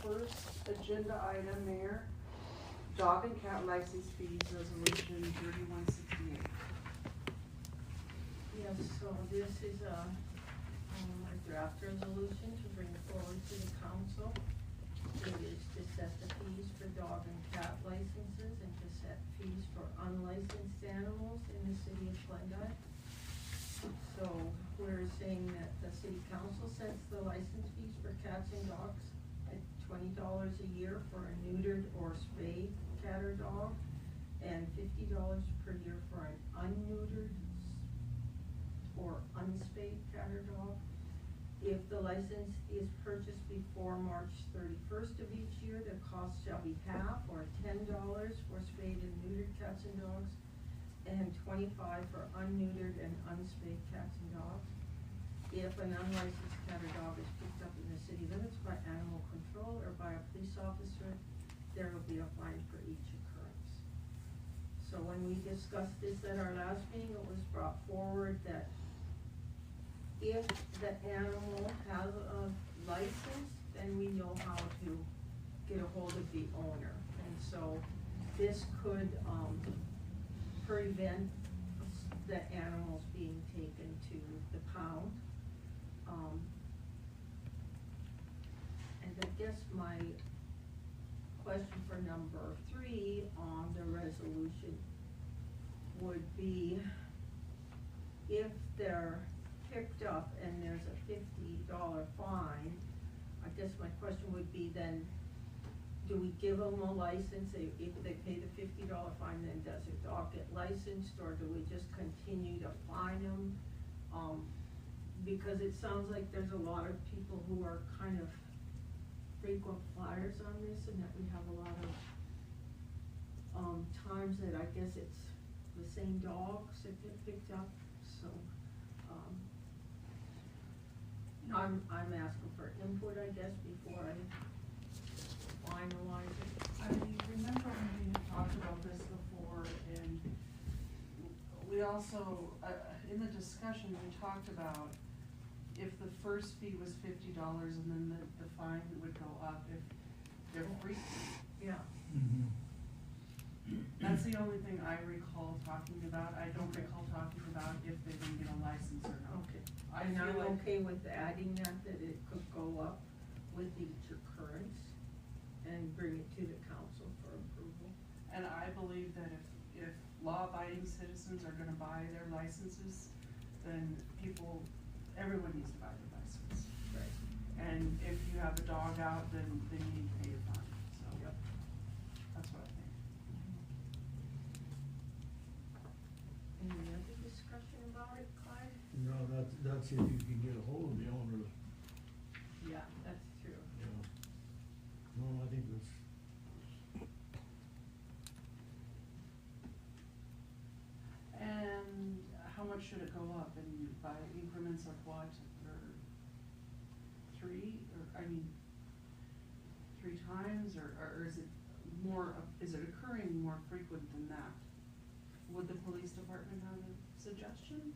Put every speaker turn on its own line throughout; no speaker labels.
first agenda item, Mayor, dog and cat license fees, resolution 3168.
Yes, so this is a draft resolution to bring forward to the council. It is to set the fees for dog and cat licenses and to set fees for unlicensed animals in the city of Glendive. So we're saying that the city council sets the license fees for cats and dogs at $20 a year for a neutered or spayed cat or dog, and $50 per year for an unneutered or unspayed cat or dog. If the license is purchased before March 31st of each year, the cost shall be half, or $10 for spayed and neutered cats and dogs, and $25 for unneutered and unspayed cats and dogs. If an unlicensed cat or dog is picked up in the city limits by animal control or by a police officer, there will be a fine for each occurrence. So when we discussed this at our last meeting, it was brought forward that if the animal has a license, then we know how to get a hold of the owner. And so this could prevent the animals being taken to the pound. And I guess my question for number 3 on the resolution would be, if they're picked up and there's a $50 fine, I guess my question would be then, do we give them a license? If they pay the $50 fine, then does the dog get licensed, or do we just continue to fine them? Because it sounds like there's a lot of people who are kind of frequent flyers on this, and that we have a lot of times that I guess it's the same dogs that get picked up. So I'm asking for input, I guess, before I finalize it.
I remember when we had talked about this before, and we also, in the discussion, we talked about if the first fee was $50 and then the fine would go up if they're free.
Yeah.
Mm-hmm.
That's the only thing I recall talking about. I don't recall talking about if they didn't get a license or not.
Okay.
I
And
feel
I'm
like,
okay with adding that it could go up with each occurrence and bring it to the council for approval.
and I believe that if law-abiding citizens are gonna buy their licenses, then everyone needs to buy their license.
Right.
And if you have a dog out, then you need to pay your fine, so.
Yep.
That's what I think.
Any other discussion about it, Clyde?
No, that's if you can get a hold of the owner,
Yeah, that's true.
you know. No, I think that's,
And how much should it go up, and by increments of what, or 3, or, 3 times, or is it more, is it occurring more frequent than that? Would the police department have a suggestion?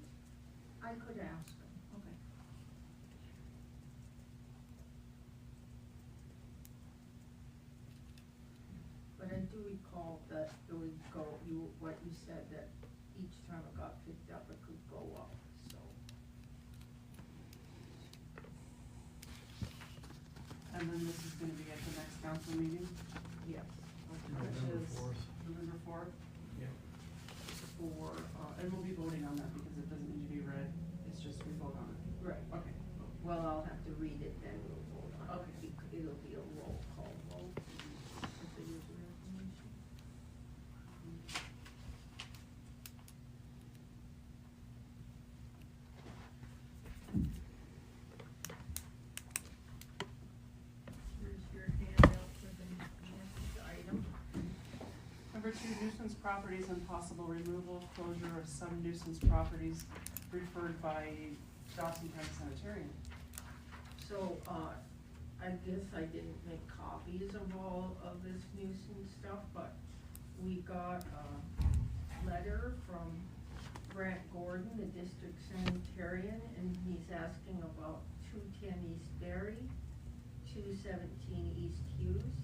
I could ask them.
Okay.
But I do recall that it would go, what you said, that each time it got picked up, it could go up, so.
And then this is gonna be at the next council meeting?
Yes.
Which
November
is
4th.
November 4th,
yeah.
and we'll be voting on that because it doesn't need to be read, it's just we vote on it.
Right.
Okay.
Well, I'll have to read it, then we'll vote on it.
Okay.
It'll be a roll call vote. If they use the resolution. Here's your handout for the next item.
Number 2, nuisance properties and possible removal, closure of some nuisance properties referred by Dawson County Sanitarian.
So, I guess I didn't make copies of all of this nuisance stuff, but we got a letter from Grant Gordon, the district sanitarian, and he's asking about 210 East Berry 217 East Hughes,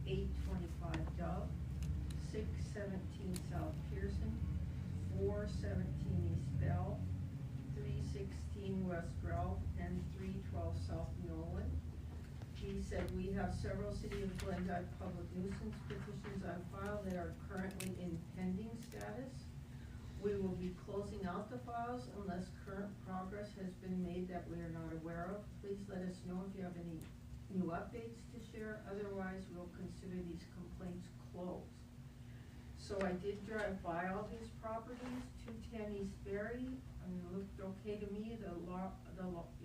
825 Dove, 617 South Pearson, 417 East Bell, 316 West Ralph, and 312 South Nolan. He said, we have several City of Glendive public nuisance petitions on file that are currently in pending status. We will be closing out the files unless current progress has been made that we are not aware of. Please let us know if you have any new updates to share, otherwise we'll consider these complaints closed. So I did drive by all his properties, 210 East Berry, and it looked okay to me, the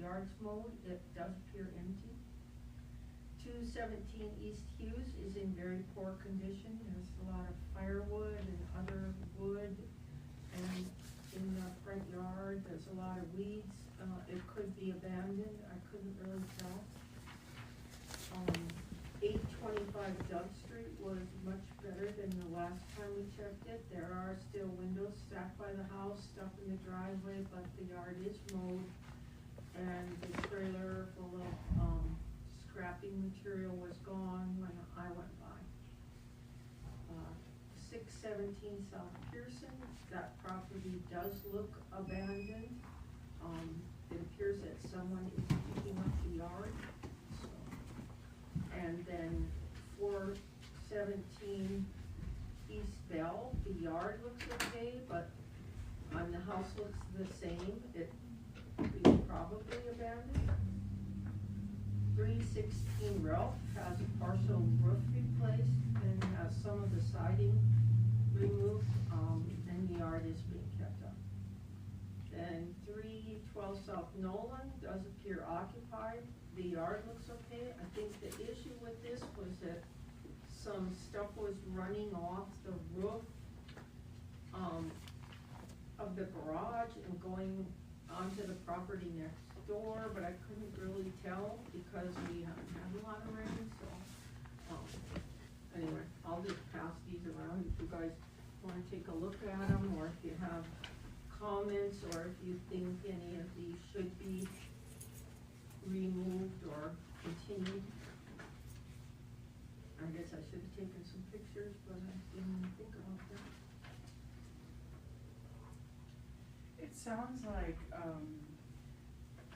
yards mowed, it does appear empty. 217 East Hughes is in very poor condition, there's a lot of firewood and other wood, and in the front yard, there's a lot of weeds, it could be abandoned, I couldn't really tell. 825 Dove Street was much better than the last time we checked it. There are still windows stacked by the house, stuff in the driveway, but the yard is mowed. And the trailer full of scrapping material was gone when I went by. 617 South Pearson, that property does look abandoned. It appears that someone is picking up the yard. And then 417 East Bell, the yard looks okay, but the house looks the same. It is probably abandoned. 316 Ralph has a partial roof replaced and has some of the siding removed, and the yard is being kept up. Then 312 South Nolan does appear occupied. The yard looks okay. I think the issue with this was that some stuff was running off the roof of the garage and going onto the property next door, but I couldn't really tell because we haven't had a lot of rain, so, anyway, I'll just pass these around if you guys wanna take a look at them, or if you have comments, or if you think any of these should be removed or continued. I guess I should have taken some pictures, but I didn't think about that.
It sounds like,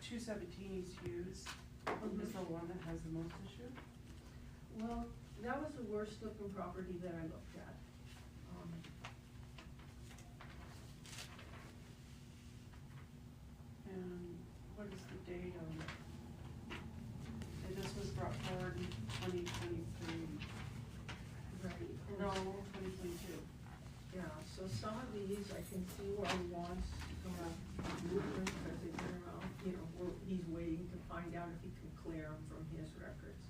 217 East Hughes is the one that has the most issue.
Well, that was the worst looking property that I looked at.
And what is the date on it? And this was brought forward in 2023.
Right.
No, 2022.
Yeah, so some of these I can see why he wants to have movement, because they've been around, you know, he's waiting to find out if he can clear them from his records.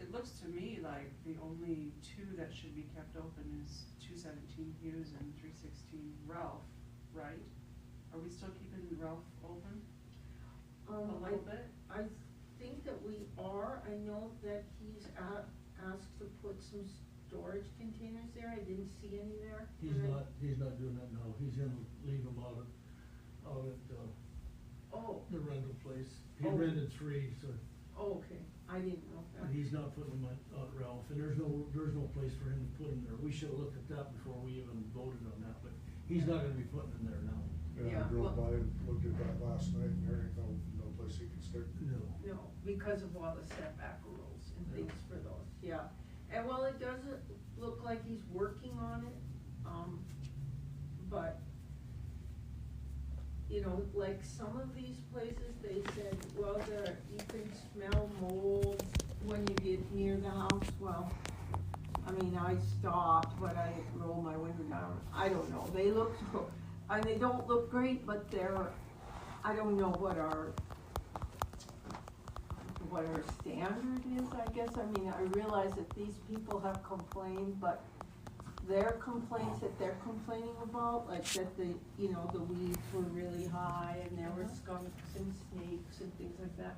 It looks to me like the only two that should be kept open is 217 Hughes and 316 Ralph, right? Are we still keeping Ralph open? A little bit?
I think that we are. I know that he's asked to put some storage containers there. I didn't see any there.
He's not doing that now. He's gonna leave them out at
Oh.
the rental place. He
Oh.
rented 3, so.
Oh, okay, I didn't know that.
And he's not putting them at Ralph, and there's no place for him to put them there. We should've looked at that before we even voted on that, but he's not gonna be putting them there now.
Yeah,
I drove
well-
by and looked at that last night, and there ain't no place he can stick.
No.
No, because of all the setback rules and
Yeah.
things for those, yeah. And while it doesn't look like he's working on it, but, you know, like some of these places, they said, well, you can smell mold when you get near the house. Well, I mean, I stopped, but I rolled my window down. I don't know, they look, and they don't look great, but I don't know what our standard is, I guess. I mean, I realize that these people have complained, but their complaints that they're complaining about, like that the weeds were really high and there were skunks and snakes and things like that.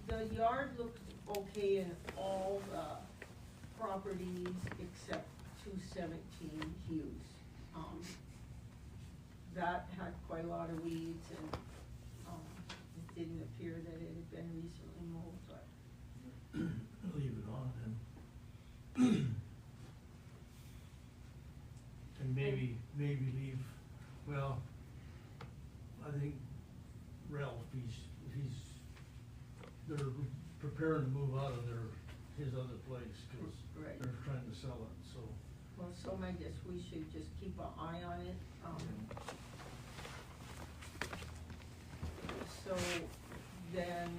The yard looked okay in all the properties except 217 Hughes. that had quite a lot of weeds and, it didn't appear that it had been recently mowed, but.
Leave it on and. And maybe leave, well, I think Ralph, they're preparing to move out of his other place, cause
Right.
they're trying to sell it, so.
Well, so I guess we should just keep an eye on it, So then,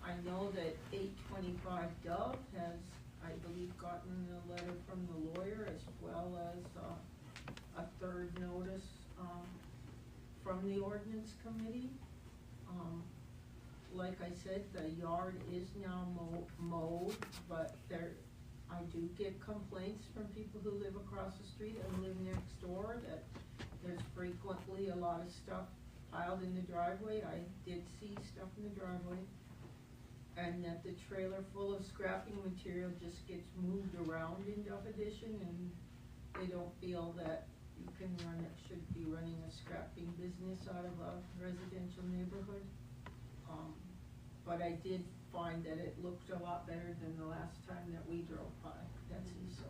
I know that 825 Dove has, I believe, gotten a letter from the lawyer as well as, a third notice, from the ordinance committee. Like I said, the yard is now mowed, but I do get complaints from people who live across the street and live next door that there's frequently a lot of stuff piled in the driveway. I did see stuff in the driveway. And that the trailer full of scrapping material just gets moved around in Dove Edition, and they don't feel that you should be running a scrapping business out of a residential neighborhood. But I did find that it looked a lot better than the last time that we drove by, Betsy, so.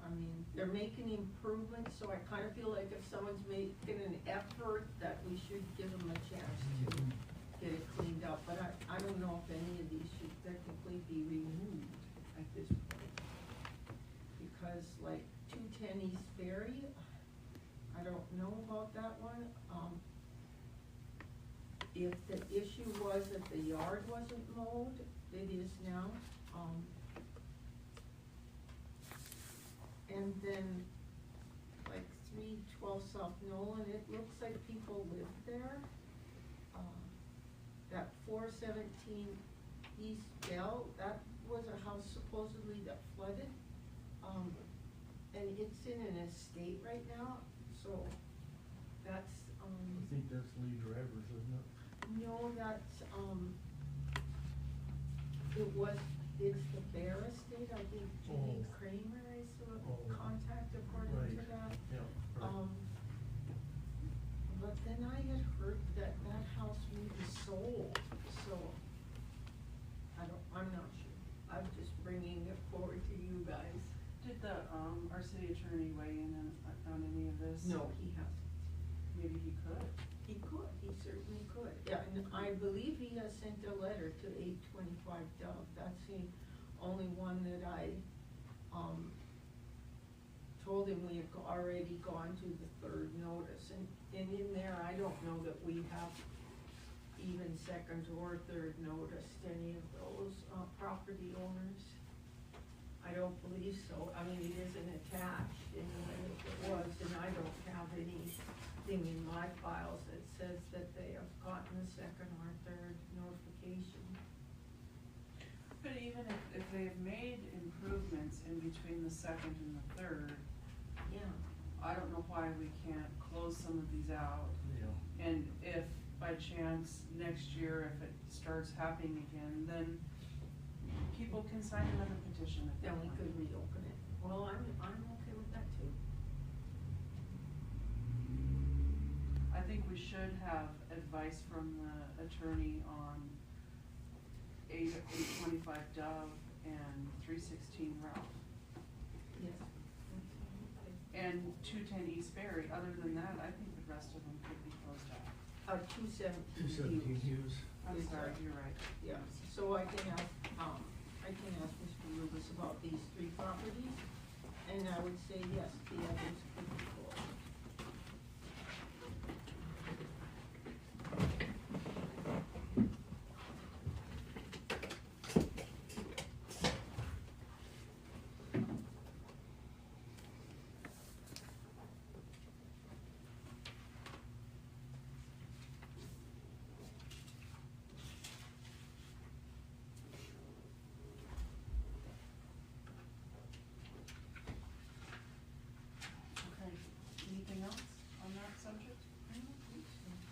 I mean, they're making improvements, so I kinda feel like if someone's making an effort, that we should give them a chance to get it cleaned up. But I don't know if any of these should technically be removed at this point. Because like 210 East Ferry, I don't know about that one. If the issue was that the yard wasn't mowed, it is now. And then like 312 South Nolan, it looks like people live there. That 417 East Bell, that was a house supposedly that flooded. And it's in an estate right now, so that's,
I think that's Lee Drivers, isn't it?
no, that's, it's the Bear Estate, I think Judy
Oh.
Kramer is the
Oh.
contact according to
Right.
that.
Yeah, right.
But then I had heard that house may be sold, so I'm not sure. I'm just bringing it forward to you guys.
Did our city attorney weigh in on any of this?
No, he hasn't.
Maybe he could.
He certainly could. Yeah, and I believe he has sent a letter to 825 Dove. That's the only one that I, told him we had already gone to the third notice. And in there, I don't know that we have even second or third noticed any of those, property owners. I don't believe so. I mean, it isn't attached, and if it was, then I don't have anything in my files that says that they have gotten a second or third notification.
But even if they've made improvements in between the second and the third,
Yeah.
I don't know why we can't close some of these out.
Yeah.
And if by chance next year, if it starts happening again, then people can sign another petition at
Then
that
we
point.
could reopen it. Well, I'm okay with that too.
I think we should have advice from the attorney on 825 Dove and 316 Ralph.
Yes.
And 210 East Ferry. Other than that, I think the rest of them could be closed out.
217
Hughes.
I'm
Is
sorry,
that-
you're right.
Yeah, so I can ask Mr. Rubus about these three properties, and I would say yes, the others could be closed.
Okay, anything else on that subject?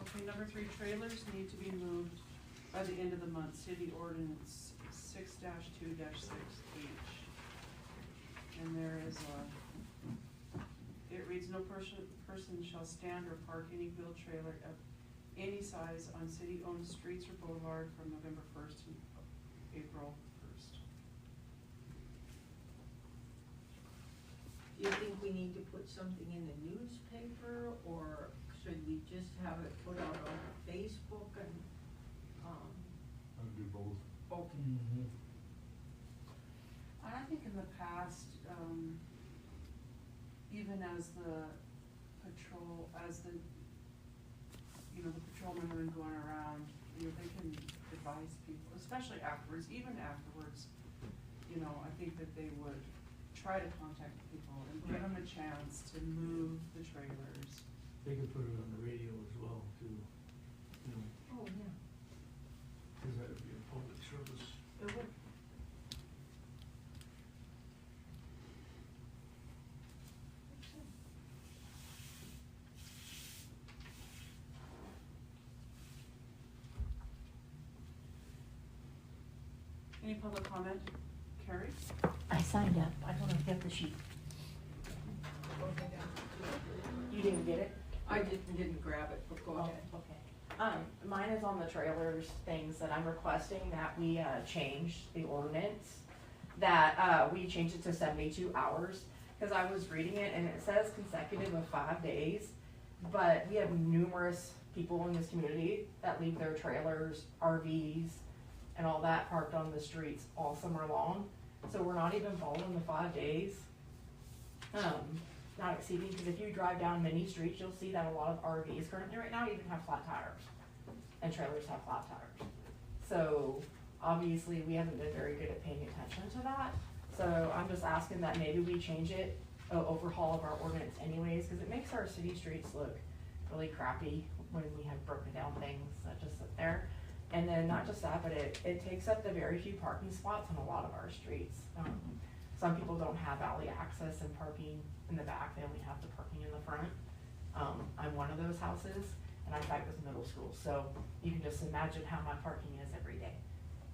Okay, number 3, trailers need to be moved by the end of the month, city ordinance 6-2-6H. And there is it it reads, no person shall stand or park any wheel trailer of any size on city-owned streets or boulevard from November first to April first.
Do you think we need to put something in the newspaper, or should we just have it put out on Facebook and,
I'd do both.
okay.
Mm-hmm.
And I think in the past, even as the patrol, the patrolmen have been going around, they can advise people, especially afterwards, even afterwards, I think that they would try to contact people and give them a chance to move the trailers.
They could put it on the radio as well, too,
Oh, yeah,
cause that would be a public service.
it would.
Any public comment? Carrie?
I signed up. I don't know if you have the sheet. You didn't get it?
I didn't grab it, but go
Oh,
ahead.
okay. Mine is on the trailers, things that I'm requesting that we, change the ordinance. That, we change it to 72 hours, cause I was reading it and it says consecutive of 5 days. But we have numerous people in this community that leave their trailers, RVs, and all that parked on the streets all summer long. So we're not even following the 5 days. Not exceeding, because if you drive down many streets, you'll see that a lot of RVs currently right now even have flat tires. And trailers have flat tires. So obviously we haven't been very good at paying attention to that. So I'm just asking that maybe we change it, overhaul of our ordinance anyways, because it makes our city streets look really crappy when we have broken down things that just sit there. And then not just that, but it takes up the very few parking spots on a lot of our streets. Some people don't have alley access and parking in the back, they only have the parking in the front. I'm one of those houses, and I fight with middle school, so you can just imagine how my parking is every day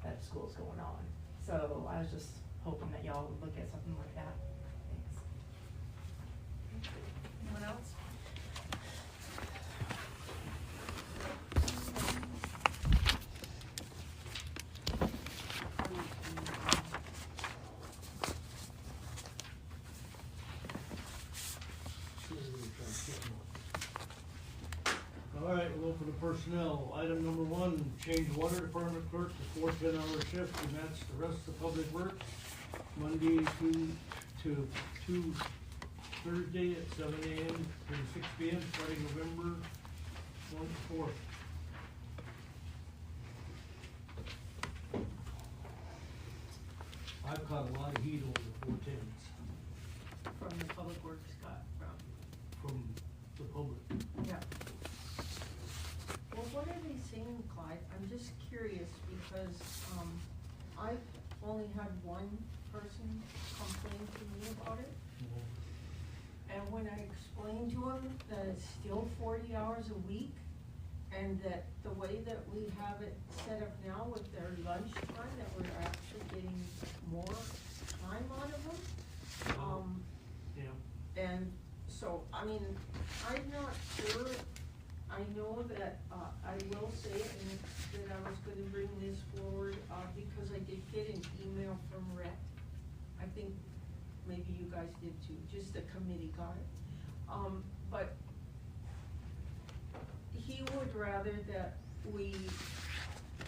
that school's going on. So I was just hoping that y'all would look at something like that. Thanks.
Anyone else?
All right, we'll go for the personnel. Item number 1, change water department clerk to 4 10-hour shifts to match the rest of the public works. Monday to Thursday at 7 a.m. to 6 p.m. starting November 4th. I've caught a lot of heat over the 410s
From the public works guy,
from the public.
yeah. Well, what are they saying, Clyde? I'm just curious because, I've only had one person complain to me about it. And when I explained to him that it's still 40 hours a week, and that the way that we have it set up now with their lunch time, that we're actually getting more time out of them.
Yeah.
And so, I mean, I'm not sure, I know that, I will say, and that I was gonna bring this forward, because I did get an email from Rhett. I think maybe you guys did too, just the committee got it. But he would rather that we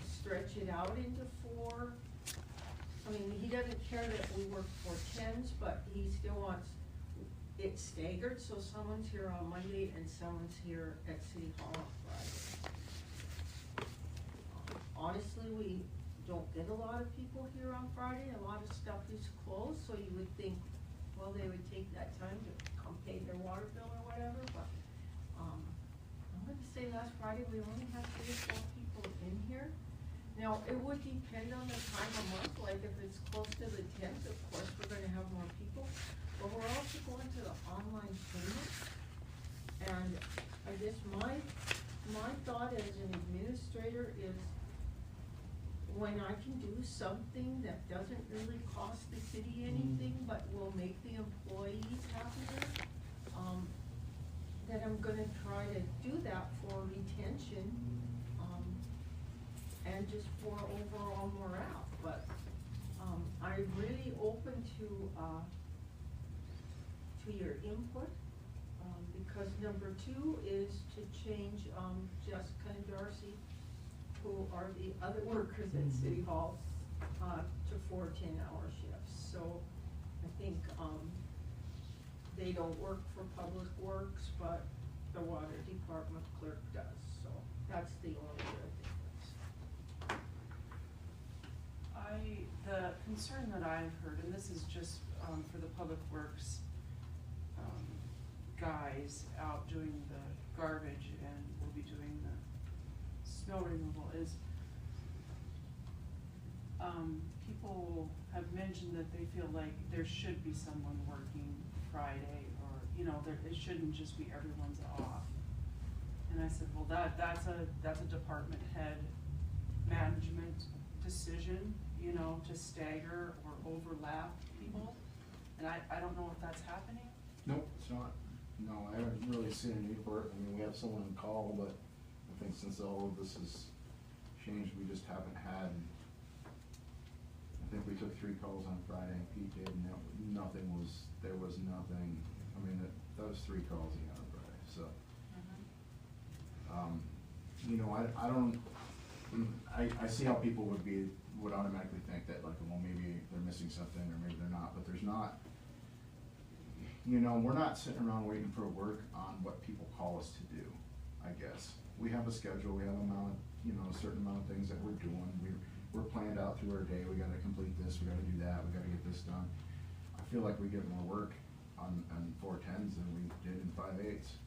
stretch it out into 4. I mean, he doesn't care that we work 4 10s, but he still wants it staggered, so someone's here on Monday and someone's here at City Hall on Friday. Honestly, we don't get a lot of people here on Friday, a lot of stuff is closed, so you would think, well, they would take that time to come pay their water bill or whatever, but, I'm gonna say last Friday, we only had 3 or 4 people in here. Now, it would depend on the time of month, like if it's close to the 10th, of course, we're gonna have more people. But we're also going to the online payment. And I guess my thought as an administrator is when I can do something that doesn't really cost the city anything, but will make the employees happier, that I'm gonna try to do that for retention, and just for overall morale, but, I'm really open to your input, because number 2 is to change, Jessica and Darcy, who are the other workers at City Hall, to 4 10-hour shifts. So I think, they don't work for Public Works, but the Water Department clerk does, so that's the only real difference.
The concern that I've heard, and this is just, for the Public Works, guys out doing the garbage and will be doing the snow removal, is, people have mentioned that they feel like there should be someone working Friday, or, you know, it shouldn't just be everyone's off. And I said, well, that's a department head management decision, you know, to stagger or overlap people. And I don't know if that's happening.
Nope, it's not. No, I haven't really seen a need for it. I mean, we have someone on call, but I think since all of this has changed, we just haven't had, I think we took 3 calls on Friday, and Pete did, and there was nothing, I mean, that was 3 calls he got on Friday, so. You know, I see how people would automatically think that, like, well, maybe they're missing something, or maybe they're not, but there's not. You know, we're not sitting around waiting for work on what people call us to do, I guess. We have a schedule, we have a certain amount of things that we're doing. We're planned out through our day. We gotta complete this, we gotta do that, we gotta get this done. I feel like we get more work on 410s than we did in 5/8s.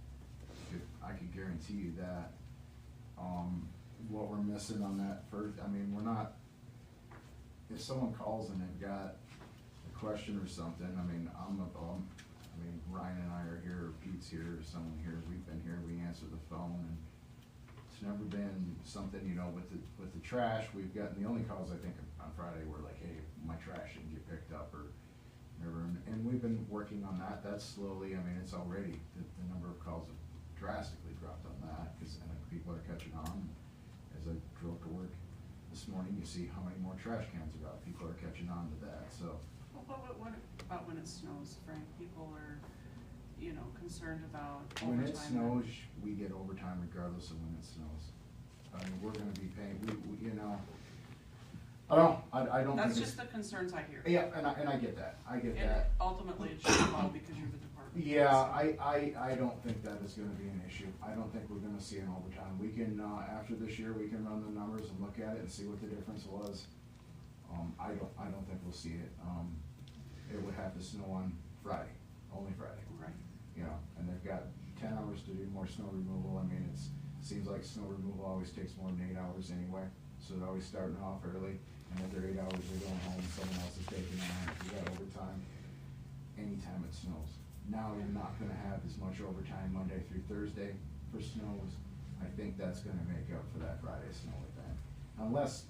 I could guarantee you that. What we're missing on that first, I mean, we're not, if someone calls and they've got a question or something, I mean, Ryan and I are here, or Pete's here, or someone here, we've been here, we answer the phone, and it's never been something, you know, with the trash, we've gotten, the only calls I think on Friday were like, hey, my trash didn't get picked up, or whatever, and we've been working on that. That's slowly, I mean, it's already, the number of calls have drastically dropped on that, because people are catching on. As I drove to work this morning, you see how many more trash cans are out, people are catching on to that, so.
What about when it snows, Frank? People are, you know, concerned about overtime.
When it snows, we get overtime regardless of when it snows. I mean, we're gonna be paying, we you know, I don't think
That's
it's.
just the concerns I hear.
Yeah, and I get that,
And ultimately it should fall because you're the department.
Yeah, I don't think that is gonna be an issue. I don't think we're gonna see an overtime. We can, after this year, we can run the numbers and look at it and see what the difference was. I don't think we'll see it. It would have to snow on Friday, only Friday.
Right.
You know, and they've got 10 hours to do more snow removal. I mean, seems like snow removal always takes more than 8 hours anyway, so they're always starting off early, and after 8 hours, they're going home, someone else is taking on. You got overtime anytime it snows. Now you're not gonna have as much overtime Monday through Thursday for snows. I think that's gonna make up for that Friday snow event, unless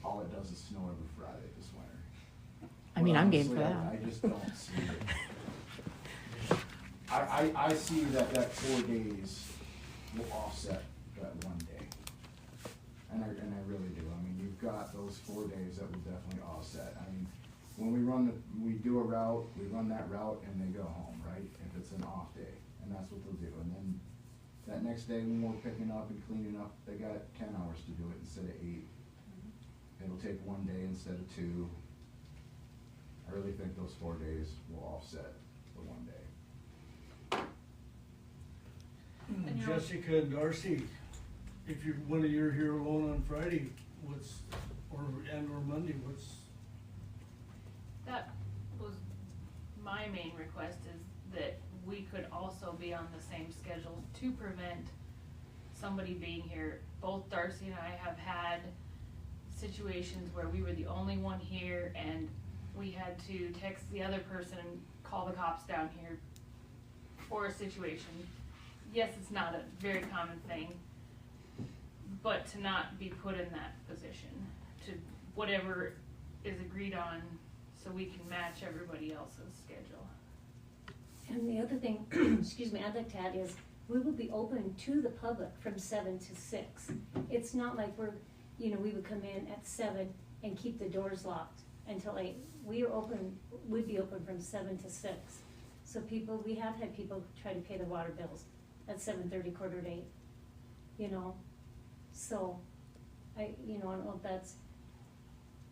all it does is snow every Friday this winter.
I mean, I'm game for
Honestly,
that.
I just don't see it. I see that 4 days will offset that 1 day. And I really do. I mean, you've got those 4 days that will definitely offset. I mean, when we do a route, we run that route and they go home, right? If it's an off day, and that's what they'll do. And then that next day when we're picking up and cleaning up, they got 10 hours to do it instead of 8. It'll take 1 day instead of 2. I really think those 4 days will offset the 1 day.
And you know-
Jessica and Darcy, if you're here alone on Friday, or Monday,
That was my main request, is that we could also be on the same schedule to prevent somebody being here. Both Darcy and I have had situations where we were the only one here and we had to text the other person and call the cops down here for a situation. Yes, it's not a very common thing, but to not be put in that position, to whatever is agreed on, so we can match everybody else's schedule.
And the other thing, excuse me, I'd like to add is, we will be open to the public from 7 to 6. It's not like we would come in at 7 and keep the doors locked until 8. We'd be open from 7 to 6. So we have had people try to pay the water bills at 7:30, 7:45, so I don't know if that's,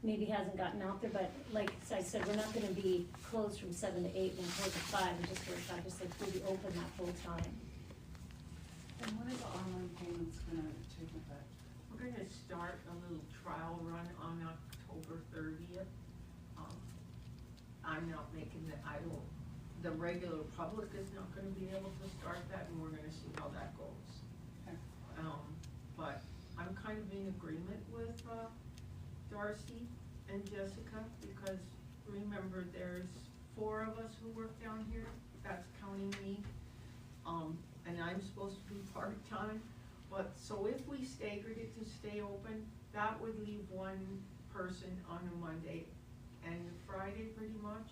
maybe hasn't gotten out there, but like I said, we're not gonna be closed from 7 to 8 and closed at 5 and just work out, just like we'll be open that whole time.
And when are the online payments gonna take effect?
We're gonna start a little trial run on October 30th. I'm not making the regular public is not gonna be able to start that, and we're gonna see how that goes.
Okay.
But I'm kind of in agreement with, Darcy and Jessica, because remember, there's 4 of us who work down here, that's counting me. And I'm supposed to be part-time, but, so if we staggered it to stay open, that would leave 1 person on a Monday and Friday pretty much,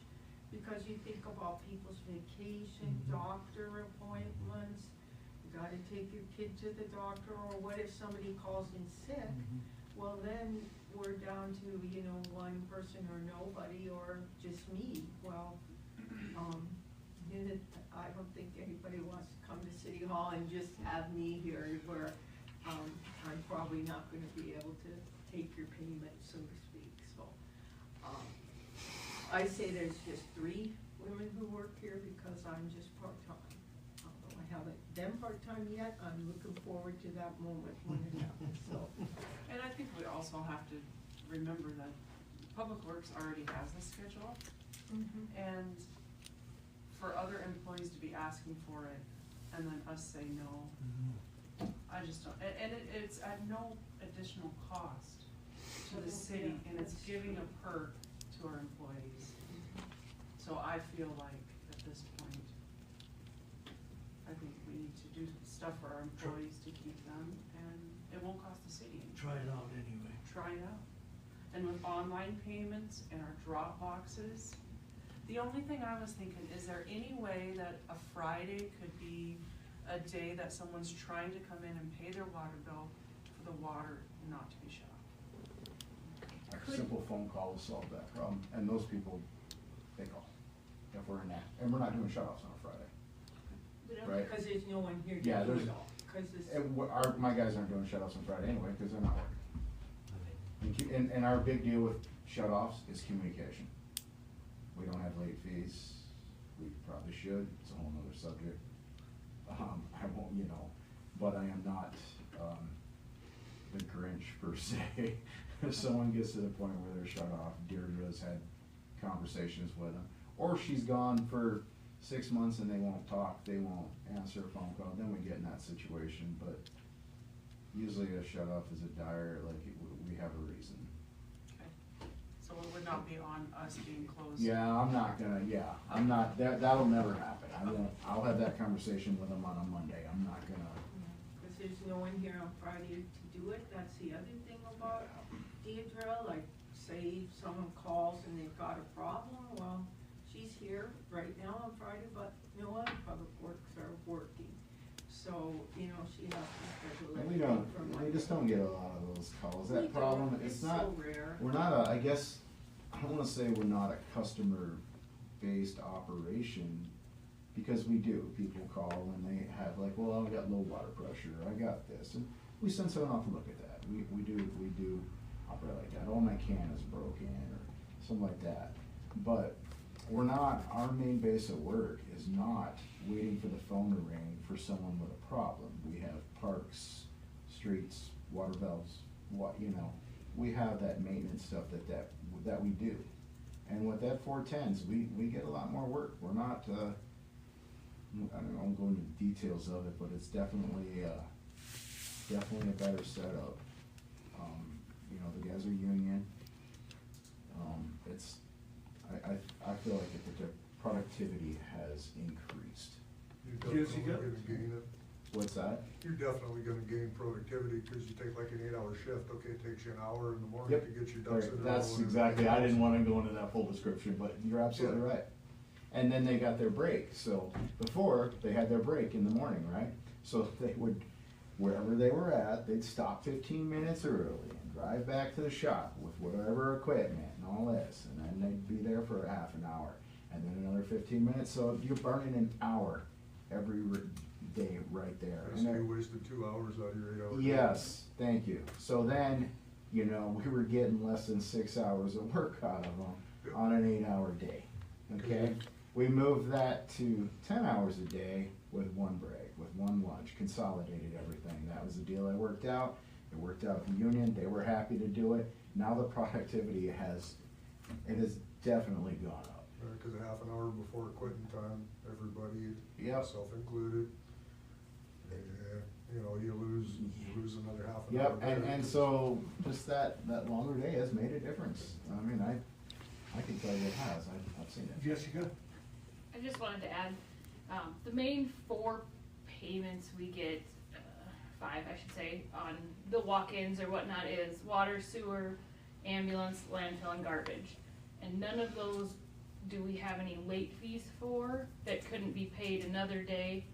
because you think about people's vacation, doctor appointments, you gotta take your kid to the doctor, or what if somebody calls in sick? Well, then we're down to, 1 person or nobody, or just me. Well, I don't think anybody wants to come to City Hall and just have me here, where, I'm probably not gonna be able to take your payment, so to speak, so. I say there's just 3 women who work here because I'm just part-time. Although I haven't been part-time yet, I'm looking forward to that moment when it happens, so.
And I think we also have to remember that Public Works already has the schedule, and for other employees to be asking for it, and then us say no, I just don't, and it's at no additional cost to the city, and it's giving a perk to our employees. So I feel like at this point, I think we need to do stuff for our employees to keep them, and it won't cost the city anything.
Try it out anyway.
Try it out. And with online payments and our drop boxes, the only thing I was thinking, is there any way that a Friday could be a day that someone's trying to come in and pay their water bill for the water not to be shut off?
A simple phone call will solve that problem, and those people, they call, if we're in that, and we're not doing shut-offs on a Friday. Right.
Because there's no one here to
Yeah,
do
there's,
it all, 'cause it's.
and my guys aren't doing shut-offs on Friday anyway, because they're not working. And our big deal with shut-offs is communication. We don't have late fees, we probably should, it's a whole nother subject. I won't, but I am not, the Grinch per se. If someone gets to the point where they're shut off, Deirdre's had conversations with them, or she's gone for 6 months and they won't talk, they won't answer a phone call, then we get in that situation, but usually a shut off is a dire, we have a reason.
Okay. So it would not be on us being closed?
Yeah, I'm not, that'll never happen. I'll have that conversation with them on a Monday, I'm not gonna.
Cause there's no one here on Friday to do it, that's the other thing about Deidre, like, say someone calls and they've got a problem, well, she's here right now on Friday, but no other public works are working. So, she has to schedule
And
it.
we just don't get a lot of those calls,
We
that problem,
don't.
it's not,
so rare.
we're not I guess, I don't wanna say we're not a customer-based operation, because we do, people call and they have well, I got low water pressure, I got this, and we send someone off to look at that, we do operate like that, oh, my can is broken, or something like that, but we're not, our main base at work is not waiting for the phone to ring for someone with a problem. We have parks, streets, water valves, we have that maintenance stuff that we do. And with that 410s, we get a lot more work. We're not, I don't know, I won't go into the details of it, but it's definitely a better setup. The guys are union. I feel like the productivity has increased.
You're definitely gonna gain it.
What's that?
You're definitely gonna gain productivity, cause you take like an 8-hour shift, okay, it takes you an hour in the morning
Yep.
to get your ducks in a row.
That's
and
exactly, I
everything
didn't
else.
wanna go into that full description, but you're absolutely
Yeah.
right. and then they got their break. So before, they had their break in the morning, right? So they would, wherever they were at, they'd stop 15 minutes early and drive back to the shop with whatever equipment and all this, and then they'd be there for a half an hour, and then another 15 minutes, so you're burning an hour every day right there.
So you wasted 2 hours out of your 8 hours.
Yes, thank you. So then, you know, we were getting less than 6 hours of work out of them on an 8-hour day, okay? We moved that to 10 hours a day with one break, with one lunch, consolidated everything. That was the deal that worked out. It worked out with the union, they were happy to do it. Now the productivity has definitely gone up.
Cause a half an hour before quitting time, everybody,
Yep.
myself included, you know, you lose another half an hour.
Yep,
there.
and so just that longer day has made a difference. I mean, I can tell you it has, I've seen it.
Jessica?
I just wanted to add, the main 4 payments we get, 5 I should say, on the walk-ins or whatnot is water, sewer, ambulance, landfill, and garbage. And none of those do we have any late fees for that couldn't be paid another day,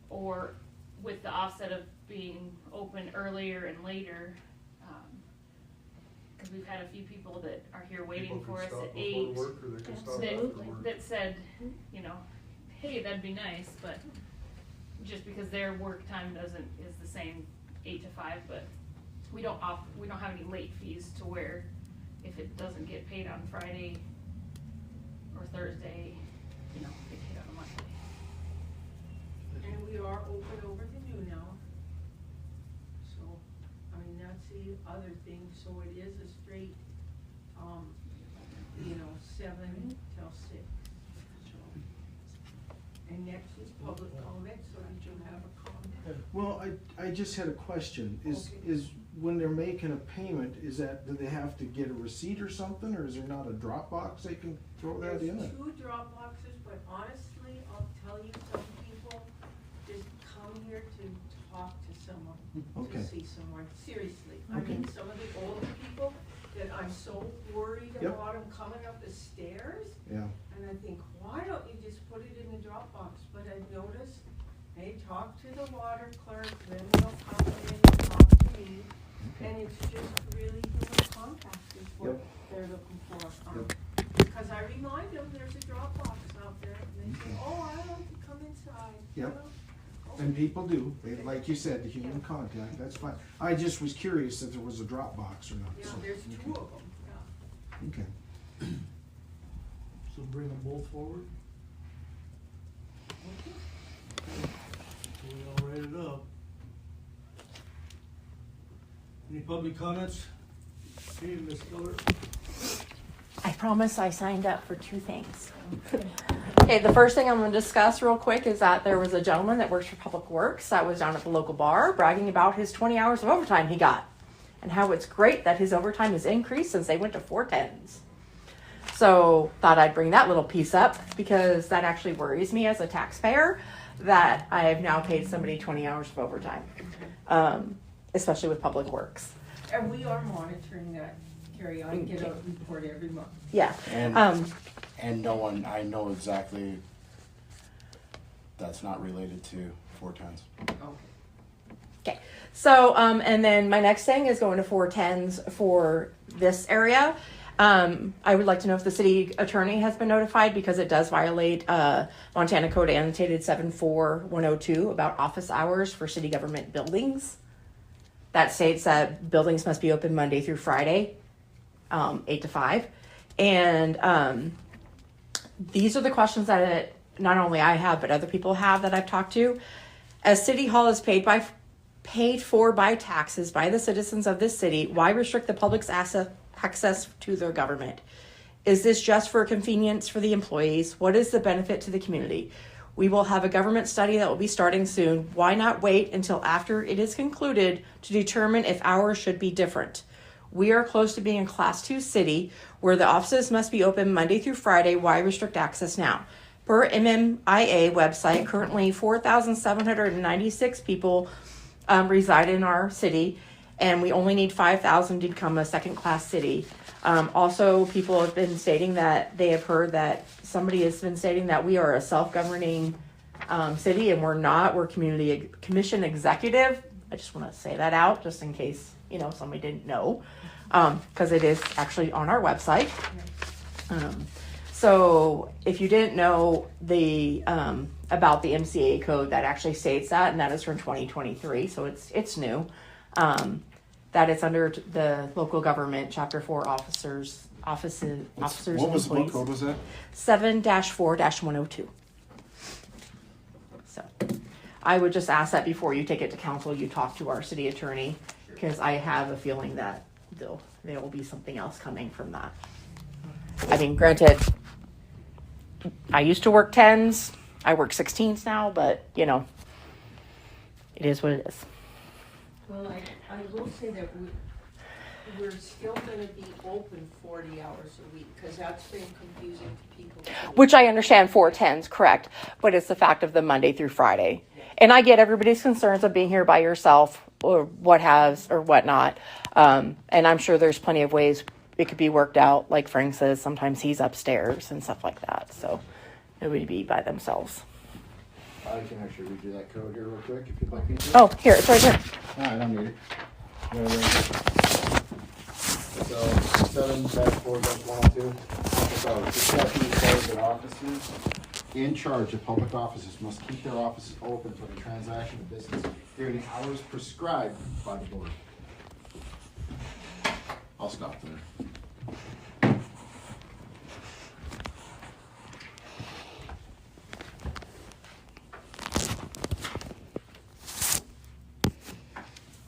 or with the offset of being open earlier and later. Cause we've had a few people that are here waiting
People
for
can
us
stop
at
before
8.
work, or they can stop after
Absolutely.
work.
That said, you know, hey, that'd be nice, but just because their work time is the same 8 to 5, but we don't have any late fees to where if it doesn't get paid on Friday or Thursday, you know, get paid on a Monday.
And we are open over the noon hour. So, I mean, that's the other thing, so it is a straight, you know, 7 till 6. So, and next is public comment, so did you have a comment?
Well, I just had a question. Is
Okay.
when they're making a payment, do they have to get a receipt or something, or is there not a Dropbox they can throw that in?
There's 2 drop boxes, but honestly, I'll tell you, some people just come here to talk to someone,
Okay.
to see someone, seriously. I
Okay.
mean, some of the older people that I'm so worried
Yep.
about them coming up the stairs,
Yeah,
and I think, why don't you just put it in the Dropbox? But I've noticed, they talk to the water clerk, then they'll come in and talk to me, and it's just really human contact is what
Yep.
they're looking for.
Yep.
Because I remind them there's a Dropbox out there, and they say, oh, I like to come inside. you
Yep.
know?
and people do. Like you said, the human contact, that's fine. I just was curious if there was a Dropbox or not.
Yeah,
so,
there's
okay.
2 of them, yeah.
Okay.
So bring them both forward, so we all write it up. Any public comments? Okay, Ms. Miller?
I promise I signed up for 2 things. Okay, the first thing I'm going to discuss real quick is that there was a gentleman that works for Public Works that was down at the local bar bragging about his 20 hours of overtime he got and how it's great that his overtime has increased since they went to 410s. So thought I'd bring that little piece up because that actually worries me as a taxpayer that I have now paid somebody 20 hours of overtime, especially with Public Works.
And we are monitoring that, Carrie, I get a report every month.
Yeah.
And no one, I know exactly, that's not related to 410s.
Okay. So, and then my next thing is going to 410s for this area. I would like to know if the city attorney has been notified because it does violate Montana Code annotated 74102 about office hours for city government buildings. That states that buildings must be open Monday through Friday, 8 to 5. And these are the questions that not only I have, but other people have that I've talked to. As City Hall is paid for by taxes by the citizens of this city, why restrict the public's access to their government? Is this just for convenience for the employees? What is the benefit to the community? We will have a government study that will be starting soon. Why not wait until after it is concluded to determine if ours should be different? We are close to being a Class 2 city where the offices must be open Monday through Friday. Why restrict access now? Per MMIA website, currently 4,796 people reside in our city, and we only need 5,000 to become a second-class city. Also, people have been stating that they have heard that somebody has been stating that we are a self-governing city, and we're not. We're community commission executive. I just want to say that out, just in case, you know, somebody didn't know, because it is actually on our website. So if you didn't know the about the MCA code, that actually states that, and that is from 2023, so it's new. That it's under the local government chapter 4 officers
What
and
was the
employees.
book code was that?
7-4-102. So I would just ask that before you take it to council, you talk to our city attorney, because I have a feeling that there will be something else coming from that. I mean, granted, I used to work 10s. I work 16s now, but you know, it is what it is.
Well, I will say that we're still gonna be open 40 hours a week, cause that's been confusing to people.
Which I understand 410s, correct, but it's the fact of the Monday through Friday. And I get everybody's concerns of being here by yourself or whatnot. And I'm sure there's plenty of ways it could be worked out. Like Frank says, sometimes he's upstairs and stuff like that. So it would be by themselves.
I can actually read you that code here real quick if you'd like me to.
Oh, here, it's right here.
I don't need it. No, so 7-4-102. So this statute says that officers in charge of public offices must keep their offices open for the transaction of business during the hours prescribed by the board. I'll stop there.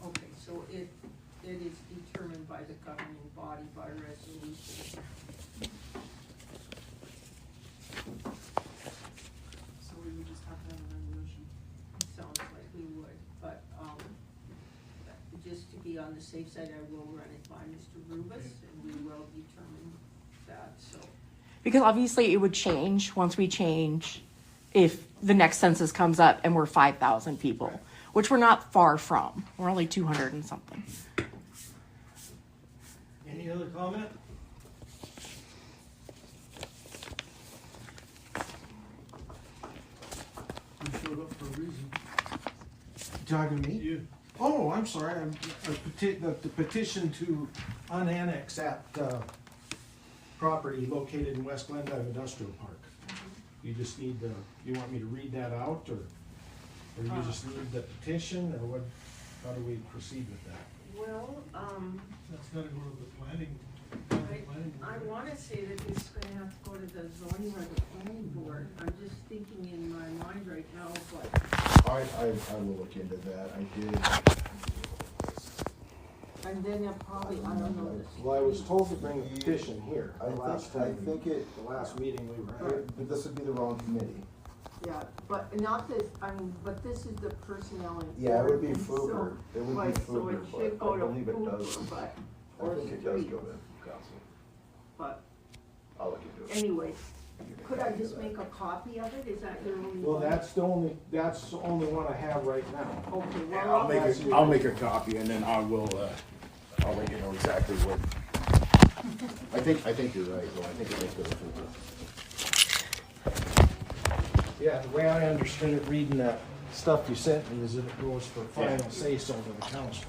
Okay, so it is determined by the governing body by resolution.
So we would just have to have a resolution.
It sounds like we would, but, just to be on the safe side, I will run it by Mr. Rubus, and we will determine that, so.
Because obviously it would change once we change if the next census comes up and we're 5,000 people, which we're not far from. We're only 200 and something.
Any other comment? You showed up for a reason.
Talking to me?
You.
Oh, I'm sorry, the petition to unannex that, property located in West Glendive Industrial Park. You just need you want me to read that out, or you just need the petition, or what, how do we proceed with that?
Well,
That's gotta go to the planning.
I wanna say that this is gonna have to go to the zoning or the planning board. I'm just thinking in my mind right now, but.
I will look into that. I did.
And then they'll probably, I don't know this.
Well, I was told to bring a petition here,
I
the last
think it,
the last meeting we were at.
but this would be the wrong committee.
Yeah, but not this, I mean, but this is the personnel and.
Yeah, it would be
and so-
Fugler. It would be
right, so
Fugler,
it should
but
go
I
to
believe it does.
Fugler, but,
I
or
think it does
street,
go to council.
but
I'll look into it.
anyways, could I just make a copy of it? Is that your only?
Well,
one?
that's the only one I have right now.
Okay,
Yeah,
well,
I'll make a copy and then I will, I'll let you know exactly what. I think you're right, though. I think it makes good for.
Yeah, the way I understood it, reading that stuff you sent me, is that it goes for final say-so to the council.